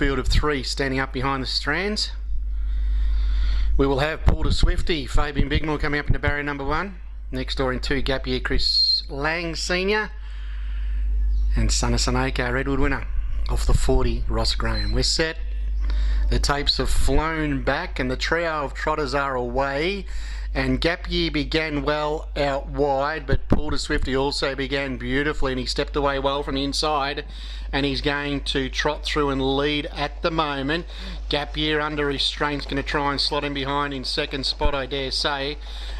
field of 3 standing up behind the strands. We will have Porter Swifty, Fabian Bigmore coming up into barrier number 1. Next door in 2, Gap Year, Chris Lang Sr. And Son of Sunoco, Redwood winner. Off the 40, Ross Graham. We're set. The tapes have flown back and the trio of trotters are away. And Gap Year began well out wide, but Porter Swifty also began beautifully and he stepped away well from the inside, and he's going to trot through and lead at the moment. Gap Year under restraint's going to try and slot him behind in second spot, I dare say,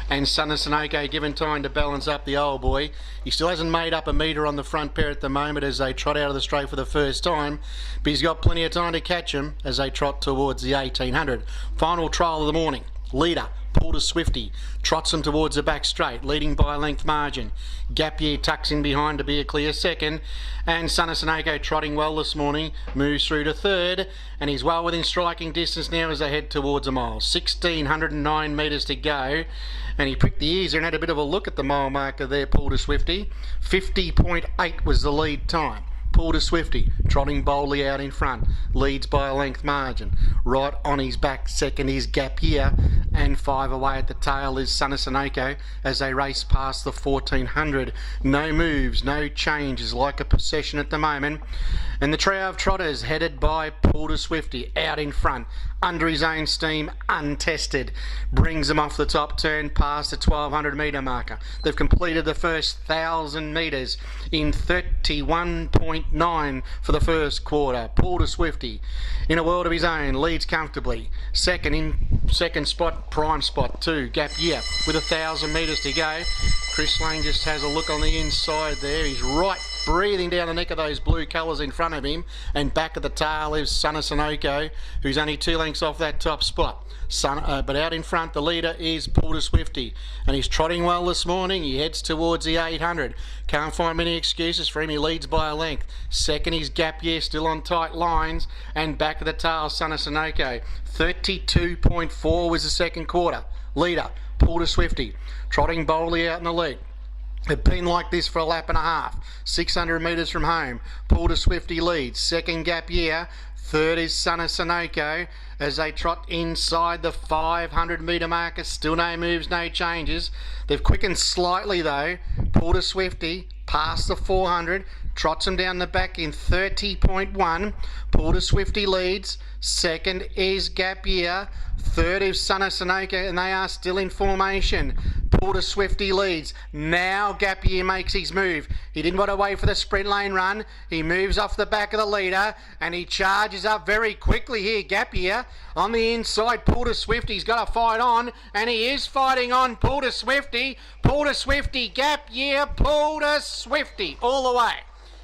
and Son of Sunoco given time to balance up the old boy. He still hasn't made up a metre on the front pair at the moment as they trot out of the straight for the first time, but he's got plenty of time to catch him as they trot towards the 1800. Final trial of the morning. Leader Porter Swifty trots him towards the back straight, leading by a length margin. Gap Year tucks in behind to be a clear second, and Son of Sunoco trotting well this morning, moves through to third, and he's well within striking distance now as they head towards a mile. 1,609 metres to go, and he pricked the ears and had a bit of a look at the mile marker there, Porter Swifty. 50.8 was the lead time. Porter Swifty trotting boldly out in front, leads by a length margin. Right on his back second is Gap Year, and 5 away at the tail is Son of Sunoco as they race past the 1400. No moves, no changes, like a procession at the moment. And the trio of trotters headed by Porter Swifty out in front, under his own steam, untested, brings them off the top turn past the 1200 metre marker. They've completed the first 1,000 metres in 31.9 for the first quarter. Porter Swifty, in a world of his own, leads comfortably. Second spot, prime spot 2, Gap Year, with 1,000 metres to go. Chris Lang just has a look on the inside there. He's right breathing down the neck of those blue colours in front of him, and back at the tail is Son of Sunoco, who's only 2 lengths off that top spot. But out in front, the leader is Porter Swifty, and he's trotting well this morning. He heads towards the 800. Can't find many excuses for him. He leads by a length. Second is Gap Year, still on tight lines, and back at the tail, Son of Sunoco. 32.4 was the second quarter. Leader Porter Swifty trotting boldly out in the lead. They've been like this for a lap and a half. 600 metres from home. Porter Swifty leads. Second, Gap Year. Third is Son of Sunoco as they trot inside the 500 metre marker. Still no moves, no changes. They've quickened slightly though. Porter Swifty past the 400. Trots him down the back in 30.1. Porter Swifty leads. Second is Gap Year. Third is Son of Sunoco, and they are still in formation. Porter Swifty leads. Now Gap Year makes his move. He didn't want to wait for the sprint lane run. He moves off the back of the leader and he charges up very quickly here. Gap Year on the inside. Porter Swifty's got to fight on, and he is fighting on. Porter Swifty, Gap Year, Porter Swifty all the way.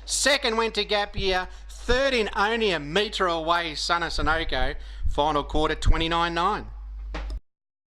Second went to Gap Year. Third in only a metre away, Son of Sunoco. Final quarter 29.9.